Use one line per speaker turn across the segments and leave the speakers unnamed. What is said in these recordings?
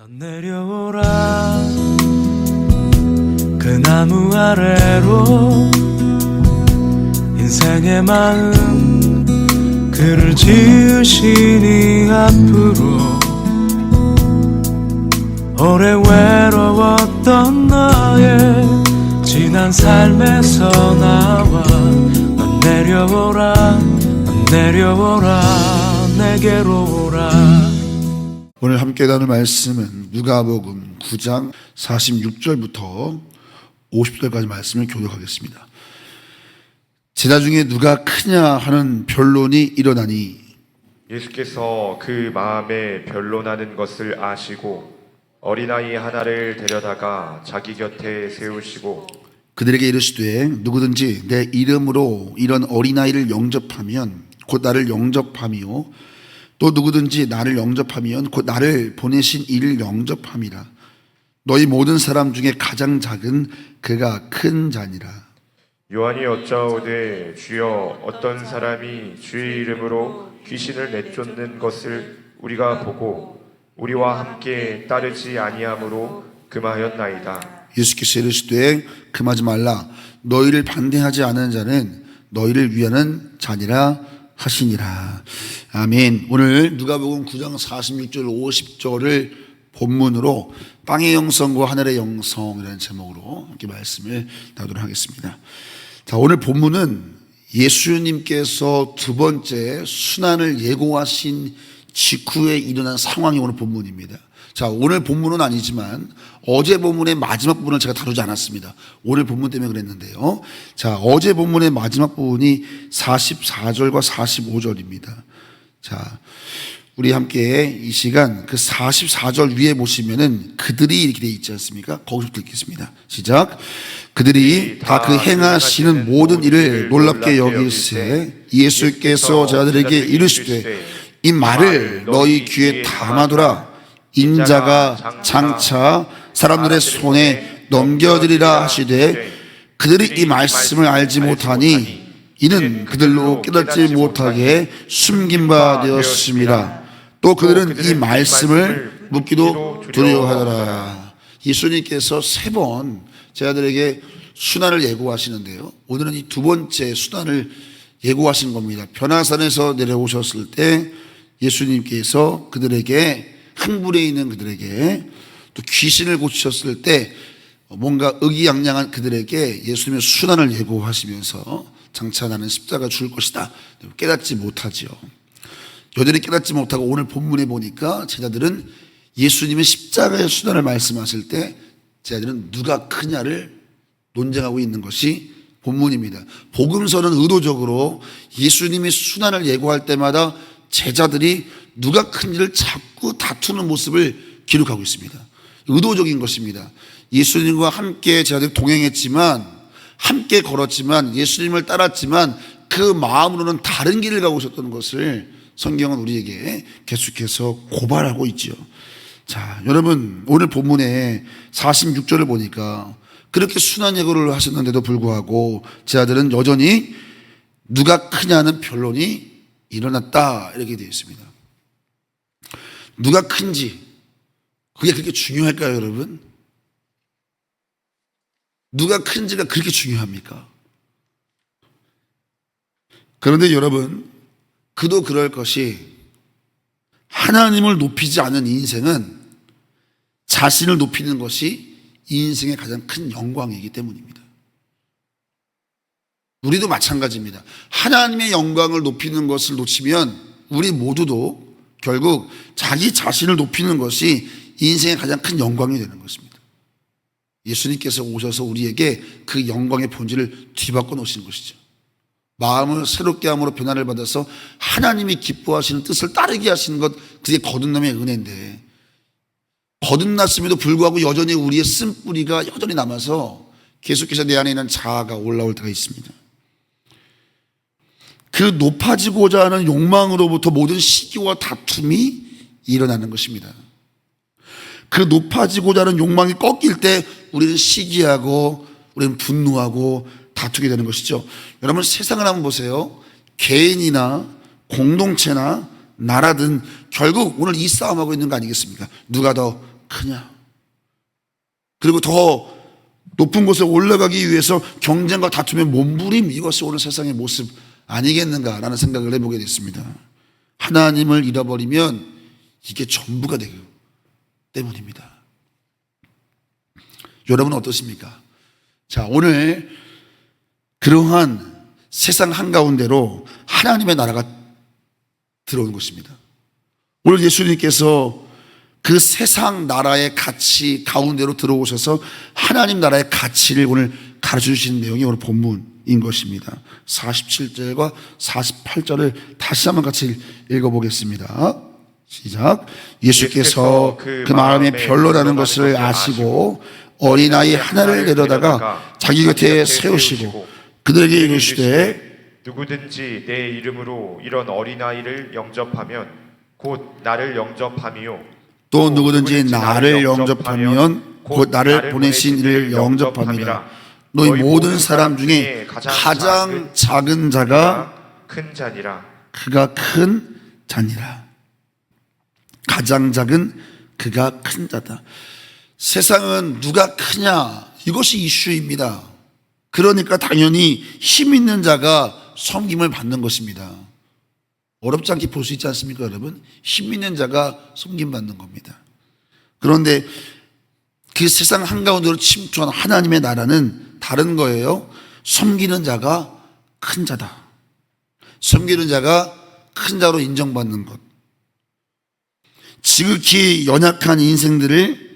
넌 내려오라 그 나무 아래로 인생의 마음 그를 지으시니 앞으로 오래 외로웠던 너의 지난 삶에서 나와 넌 내려오라 넌 내려오라 내게로 오라.
오늘 함께 나눌 말씀은 누가복음 9장 46절부터 50절까지 말씀을 교독하겠습니다. 제자 중에 누가 크냐 하는 변론이 일어나니
예수께서 그 마음에 변론하는 것을 아시고 어린아이 하나를 데려다가 자기 곁에 세우시고
그들에게 이르시되 누구든지 내 이름으로 이런 어린아이를 영접하면 곧 나를 영접함이요 또 누구든지 나를 영접하면 곧 나를 보내신 이를 영접함이라. 너희 모든 사람 중에 가장 작은 그가 큰 자니라.
요한이 여짜오되 주여 어떤 사람이 주의 이름으로 귀신을 내쫓는 것을 우리가 보고 우리와 함께 따르지 아니하므로 금하였나이다.
예수께서 이르시되 금하지 말라. 너희를 반대하지 않은 자는 너희를 위하는 자니라 하시니라. 아멘. 오늘 누가복음 9장 46절 50절을 본문으로 땅의 영성과 하늘의 영성이라는 제목으로 이렇게 말씀을 나누도록 하겠습니다. 자, 오늘 본문은 예수님께서 두 번째 순환을 예고하신 직후에 일어난 상황이 오늘 본문입니다. 자, 오늘 본문은 아니지만 어제 본문의 마지막 부분을 제가 다루지 않았습니다. 오늘 본문 때문에 그랬는데요. 자, 어제 본문의 마지막 부분이 44절과 45절입니다. 자, 우리 함께 이 시간 그 44절 위에 보시면은 그들이 이렇게 되어 있지 않습니까? 거기서부터 읽겠습니다. 시작. 그들이 다 그 행하시는 모든 일을 놀랍게 여길세 예수께서 저들에게 이르시되 이 말을 너희 귀에 담아두라. 인자가 장차 사람들의 손에 넘겨드리라 하시되 그들이 이 말씀을 알지 못하니 이는 그들로 깨닫지 못하게 숨긴 바 되었습니다. 또 그들은 이 말씀을 묻기도 두려워하더라. 예수님께서 세 번 제자들에게 순환을 예고하시는데요, 오늘은 이 두 번째 순환을 예고하신 겁니다. 변화산에서 내려오셨을 때 예수님께서 그들에게 흥분해 있는 그들에게 또 귀신을 고치셨을 때 뭔가 의기양양한 그들에게 예수님의 순환을 예고하시면서 장차 나는 십자가 죽을 것이다 깨닫지 못하지요. 여전히 깨닫지 못하고 오늘 본문에 보니까 제자들은 예수님의 십자가의 순환을 말씀하실 때 제자들은 누가 크냐를 논쟁하고 있는 것이 본문입니다. 복음서는 의도적으로 예수님의 순환을 예고할 때마다 제자들이 누가 큰지를 자꾸 다투는 모습을 기록하고 있습니다. 의도적인 것입니다. 예수님과 함께 제자들이 동행했지만, 함께 걸었지만, 예수님을 따랐지만 그 마음으로는 다른 길을 가고 있었던 것을 성경은 우리에게 계속해서 고발하고 있죠. 자, 여러분, 오늘 본문에 46절을 보니까 그렇게 순환 예고를 하셨는데도 불구하고 제자들은 여전히 누가 크냐는 변론이 일어났다 이렇게 되어 있습니다. 누가 큰지 그게 그렇게 중요할까요, 여러분? 누가 큰지가 그렇게 중요합니까? 그런데 여러분, 그도 그럴 것이 하나님을 높이지 않은 인생은 자신을 높이는 것이 이 인생의 가장 큰 영광이기 때문입니다. 우리도 마찬가지입니다. 하나님의 영광을 높이는 것을 놓치면 우리 모두도 결국 자기 자신을 높이는 것이 인생의 가장 큰 영광이 되는 것입니다. 예수님께서 오셔서 우리에게 그 영광의 본질을 뒤바꿔 놓으시는 것이죠. 마음을 새롭게 함으로 변화를 받아서 하나님이 기뻐하시는 뜻을 따르게 하시는 것, 그게 거듭남의 은혜인데 거듭났음에도 불구하고 여전히 우리의 쓴뿌리가 여전히 남아서 계속해서 내 안에 있는 자아가 올라올 때가 있습니다. 그 높아지고자 하는 욕망으로부터 모든 시기와 다툼이 일어나는 것입니다. 그 높아지고자 하는 욕망이 꺾일 때 우리는 시기하고 우리는 분노하고 다투게 되는 것이죠. 여러분, 세상을 한번 보세요. 개인이나 공동체나 나라든 결국 오늘 이 싸움하고 있는 거 아니겠습니까? 누가 더 크냐? 그리고 더 높은 곳에 올라가기 위해서 경쟁과 다툼의 몸부림, 이것이 오늘 세상의 모습 아니겠는가라는 생각을 해보게 됐습니다. 하나님을 잃어버리면 이게 전부가 되기 때문입니다. 여러분은 어떠십니까? 자, 오늘 그러한 세상 한가운데로 하나님의 나라가 들어오는 것입니다. 오늘 예수님께서 그 세상 나라의 가치 가운데로 들어오셔서 하나님 나라의 가치를 오늘 가르쳐 주시는 내용이 오늘 본문인 것입니다. 47절과 48절을 다시 한번 같이 읽어보겠습니다. 시작. 예수께서 그 마음에 별로라는 것을 아시고 어린아이 하나를 내려다가 자기 곁에 세우시고 그들에게 이르시되
누구든지 내 이름으로 이런 어린아이를 영접하면 곧 나를 영접함이요
또 누구든지 나를 영접하면 곧 나를 보내신 이를 영접함이라. 너희 모든 사람 중에 가장 작은 자가
큰 자니라.
그가 큰 자니라. 가장 작은 그가 큰 자다. 세상은 누가 크냐, 이것이 이슈입니다. 그러니까 당연히 힘 있는 자가 섬김을 받는 것입니다. 어렵지 않게 볼 수 있지 않습니까, 여러분? 힘 있는 자가 섬김받는 겁니다. 그런데 그 세상 한가운데로 침투한 하나님의 나라는 다른 거예요. 섬기는 자가 큰 자다. 섬기는 자가 큰 자로 인정받는 것. 지극히 연약한 인생들을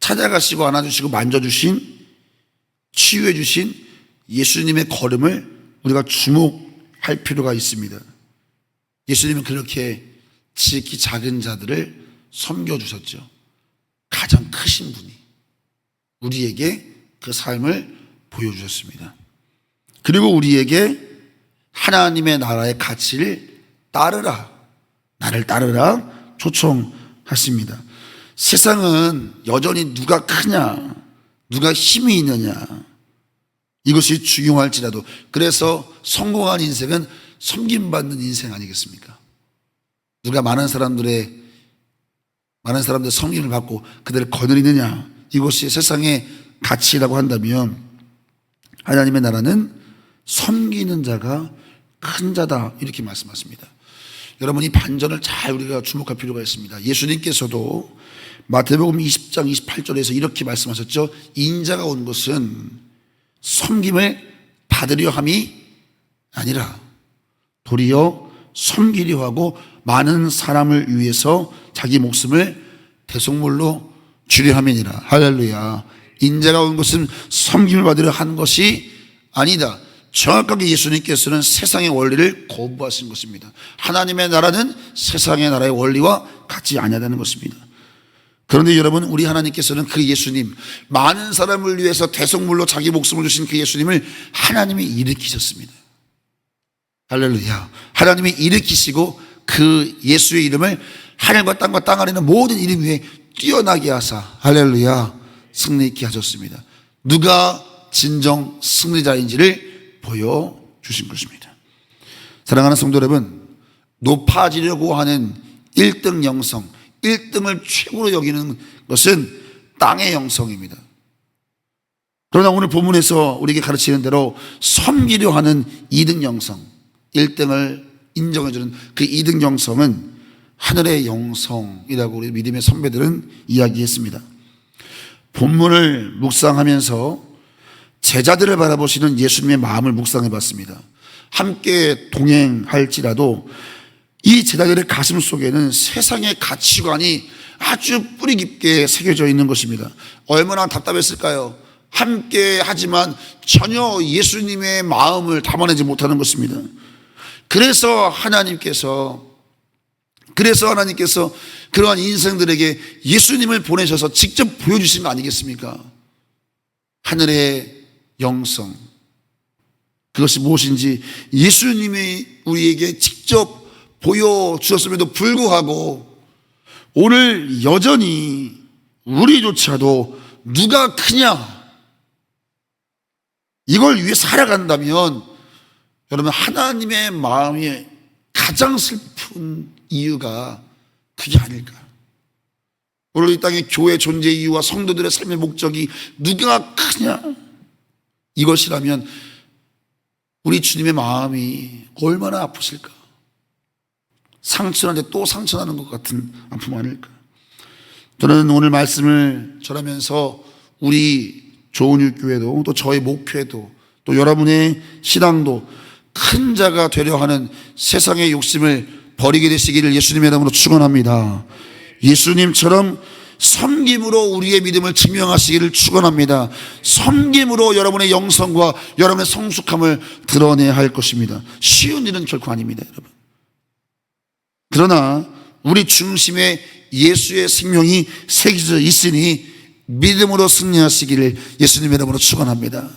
찾아가시고 안아주시고 만져주신, 치유해주신 예수님의 걸음을 우리가 주목할 필요가 있습니다. 예수님은 그렇게 지극히 작은 자들을 섬겨주셨죠. 가장 크신 분이 우리에게 그 삶을 보여주셨습니다. 그리고 우리에게 하나님의 나라의 가치를 따르라, 나를 따르라 초청하십니다. 세상은 여전히 누가 크냐, 누가 힘이 있느냐, 이것이 중요할지라도, 그래서 성공한 인생은 섬김받는 인생 아니겠습니까? 누가 많은 사람들의 섬김을 받고 그들을 거느리느냐, 이것이 세상의 가치라고 한다면 하나님의 나라는 섬기는 자가 큰 자다, 이렇게 말씀하십니다. 여러분, 이 반전을 잘 우리가 주목할 필요가 있습니다. 예수님께서도 마태복음 20장 28절에서 이렇게 말씀하셨죠. 인자가 온 것은 섬김을 받으려 함이 아니라 도리어 섬기려 하고 많은 사람을 위해서 자기 목숨을 대속물로 주려 함이니라. 할렐루야. 인자가 온 것은 섬김을 받으려 한 것이 아니다. 정확하게 예수님께서는 세상의 원리를 거부하신 것입니다. 하나님의 나라는 세상의 나라의 원리와 같지 아니하다는 것입니다. 그런데 여러분, 우리 하나님께서는 그 예수님, 많은 사람을 위해서 대속물로 자기 목숨을 주신 그 예수님을 하나님이 일으키셨습니다. 할렐루야. 하나님이 일으키시고 그 예수의 이름을 하늘과 땅과 땅 아래 있는 모든 이름 위에 뛰어나게 하사, 할렐루야, 승리 있게 하셨습니다. 누가 진정 승리자인지를 보여주신 것입니다. 사랑하는 성도 여러분, 높아지려고 하는 1등 영성, 1등을 최고로 여기는 것은 땅의 영성입니다. 그러나 오늘 본문에서 우리에게 가르치는 대로 섬기려 하는 2등 영성, 1등을 인정해주는 그 2등 영성은 하늘의 영성이라고 우리 믿음의 선배들은 이야기했습니다. 본문을 묵상하면서 제자들을 바라보시는 예수님의 마음을 묵상해 봤습니다. 함께 동행할지라도 이 제자들의 가슴 속에는 세상의 가치관이 아주 뿌리 깊게 새겨져 있는 것입니다. 얼마나 답답했을까요? 함께 하지만 전혀 예수님의 마음을 담아내지 못하는 것입니다. 그래서 하나님께서 그러한 인생들에게 예수님을 보내셔서 직접 보여주신 거 아니겠습니까? 하늘의 영성, 그것이 무엇인지 예수님이 우리에게 직접 보여주셨음에도 불구하고 오늘 여전히 우리조차도 누가 크냐, 이걸 위해 살아간다면 여러분, 하나님의 마음이 가장 슬픈 이유가 그게 아닐까. 오늘 이 땅의 교회 존재 이유와 성도들의 삶의 목적이 누가 크냐, 이것이라면 우리 주님의 마음이 얼마나 아프실까. 상처하는데 또 상처나는 것 같은 아픔 아닐까. 저는 오늘 말씀을 전하면서 우리 조은유교회도 또 저의 목회도 또 여러분의 신앙도 큰 자가 되려 하는 세상의 욕심을 버리게 되시기를 예수님의 이름으로 축원합니다. 예수님처럼 섬김으로 우리의 믿음을 증명하시기를 축원합니다. 섬김으로 여러분의 영성과 여러분의 성숙함을 드러내야 할 것입니다. 쉬운 일은 결코 아닙니다, 여러분. 그러나 우리 중심에 예수의 생명이 새겨져 있으니 믿음으로 승리하시기를 예수님의 이름으로 축원합니다.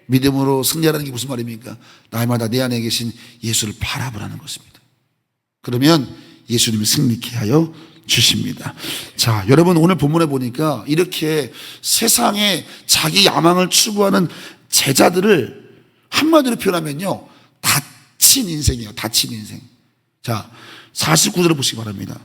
믿음으로 승리하라는 게 무슨 말입니까? 날마다 내 안에 계신 예수를 바라보라는 것입니다. 그러면 예수님이 승리케 하여 주십니다. 자, 여러분 오늘 본문에 보니까 이렇게 세상에 자기 야망을 추구하는 제자들을 한마디로 표현하면요, 다친 인생이에요. 다친 인생. 자, 49절을 보시기 바랍니다.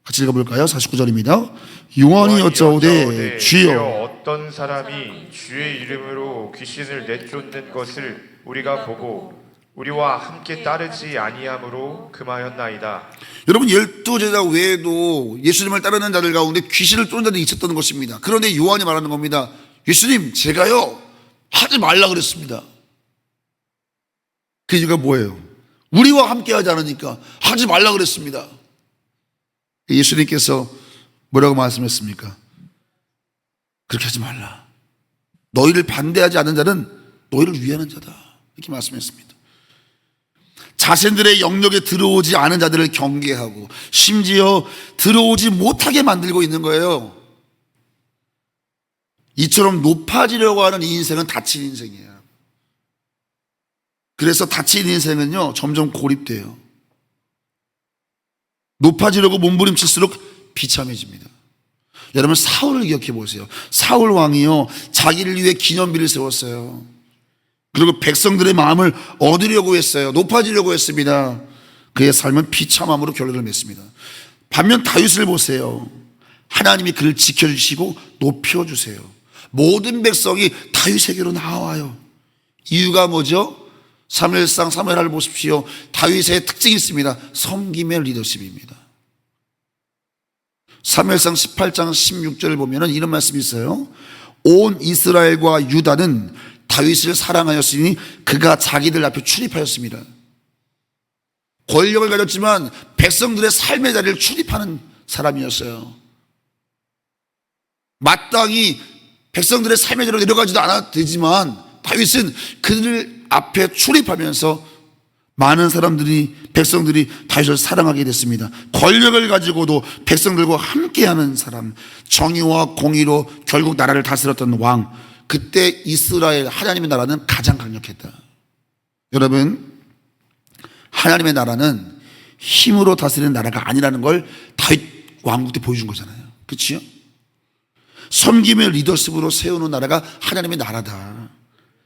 같이 읽어볼까요? 49절입니다. 요한이 여짜오되 주여,
어떤 사람이 주의 이름으로 귀신을 내쫓는 것을 우리가 보고 우리와 함께 따르지 아니함으로 금하였나이다.
여러분 12제자 외에도 예수님을 따르는 자들 가운데 귀신을 쫓는 자들이 있었던 것입니다. 그런데 요한이 말하는 겁니다. 예수님, 제가요 하지 말라 그랬습니다. 그 이유가 뭐예요? 우리와 함께 하지 않으니까 하지 말라 그랬습니다. 예수님께서 뭐라고 말씀했습니까? 그렇게 하지 말라. 너희를 반대하지 않는 자는 너희를 위하는 자다, 이렇게 말씀했습니다. 자신들의 영역에 들어오지 않은 자들을 경계하고 심지어 들어오지 못하게 만들고 있는 거예요. 이처럼 높아지려고 하는 이 인생은 다친 인생이에요. 그래서 다친 인생은요 점점 고립돼요. 높아지려고 몸부림칠수록 비참해집니다. 여러분 사울을 기억해 보세요. 사울 왕이요 자기를 위해 기념비를 세웠어요. 그리고 백성들의 마음을 얻으려고 했어요. 높아지려고 했습니다. 그의 삶은 비참함으로 결론을 맺습니다. 반면 다윗을 보세요. 하나님이 그를 지켜주시고 높여주세요. 모든 백성이 다윗에게로 나와요. 이유가 뭐죠? 사무엘상 사무엘하를 보십시오. 다윗의 특징이 있습니다. 섬김의 리더십입니다. 사무엘상 18장 16절을 보면 이런 말씀이 있어요. 온 이스라엘과 유다는 다윗을 사랑하였으니 그가 자기들 앞에 출입하였습니다. 권력을 가졌지만 백성들의 삶의 자리를 출입하는 사람이었어요. 마땅히 백성들의 삶의 자리로 내려가지도 않아도 되지만 다윗은 그들 앞에 출입하면서 많은 사람들이, 백성들이 다윗을 사랑하게 됐습니다. 권력을 가지고도 백성들과 함께하는 사람, 정의와 공의로 결국 나라를 다스렸던 왕. 그때 이스라엘 하나님의 나라는 가장 강력했다. 여러분, 하나님의 나라는 힘으로 다스리는 나라가 아니라는 걸 다윗 왕국 때 보여준 거잖아요. 그렇죠? 섬김의 리더십으로 세우는 나라가 하나님의 나라다.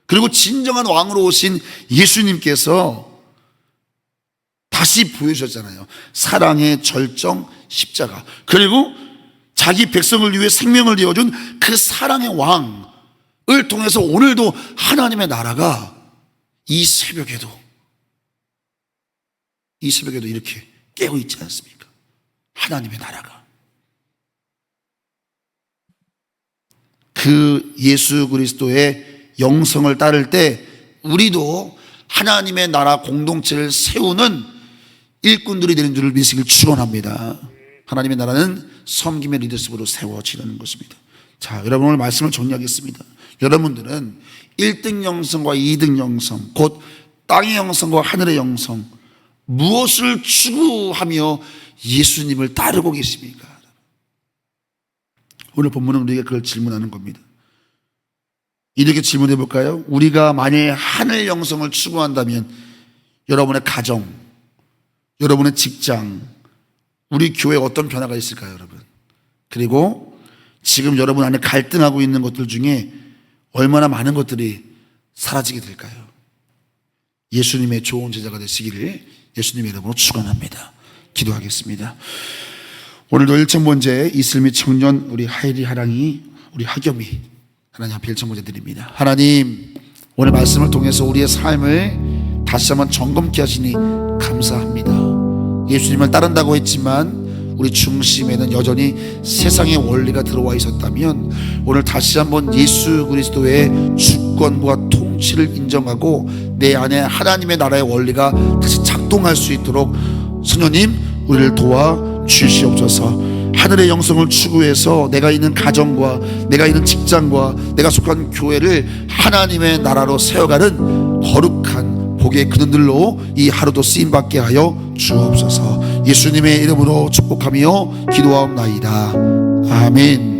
그리고 진정한 왕으로 오신 예수님께서 다시 보여주셨잖아요. 사랑의 절정 십자가. 그리고 자기 백성을 위해 생명을 내어준 그 사랑의 왕을 통해서 오늘도 하나님의 나라가 이 새벽에도 이렇게 깨어 있지 않습니까? 하나님의 나라가. 그 예수 그리스도의 영성을 따를 때 우리도 하나님의 나라 공동체를 세우는 일꾼들이 되는 줄을 믿으시길 축원합니다. 하나님의 나라는 섬김의 리더십으로 세워지는 것입니다. 자, 여러분 오늘 말씀을 정리하겠습니다. 여러분들은 1등 영성과 2등 영성, 곧 땅의 영성과 하늘의 영성, 무엇을 추구하며 예수님을 따르고 계십니까? 오늘 본문은 우리에게 그걸 질문하는 겁니다. 이렇게 질문해 볼까요? 우리가 만약에 하늘 영성을 추구한다면 여러분의 가정, 여러분의 직장, 우리 교회에 어떤 변화가 있을까요, 여러분? 그리고 지금 여러분 안에 갈등하고 있는 것들 중에 얼마나 많은 것들이 사라지게 될까요? 예수님의 좋은 제자가 되시기를 예수님의 이름으로 축원합니다. 기도하겠습니다. 오늘도 일천번제 이슬미 청년 우리 하일이 하랑이 우리 하겸이 하나님 앞에 일천번제 드립니다. 하나님, 오늘 말씀을 통해서 우리의 삶을 다시 한번 점검케 하시니 감사합니다. 예수님을 따른다고 했지만 우리 중심에는 여전히 세상의 원리가 들어와 있었다면 오늘 다시 한번 예수 그리스도의 주권과 통치를 인정하고 내 안에 하나님의 나라의 원리가 다시 작동할 수 있도록 성령님 우리를 도와 주시옵소서. 하늘의 영성을 추구해서 내가 있는 가정과 내가 있는 직장과 내가 속한 교회를 하나님의 나라로 세워가는 거룩한 복의 근원들로 이 하루도 쓰임받게 하여 주옵소서. 예수님의 이름으로 축복하며 기도하옵나이다. 아멘.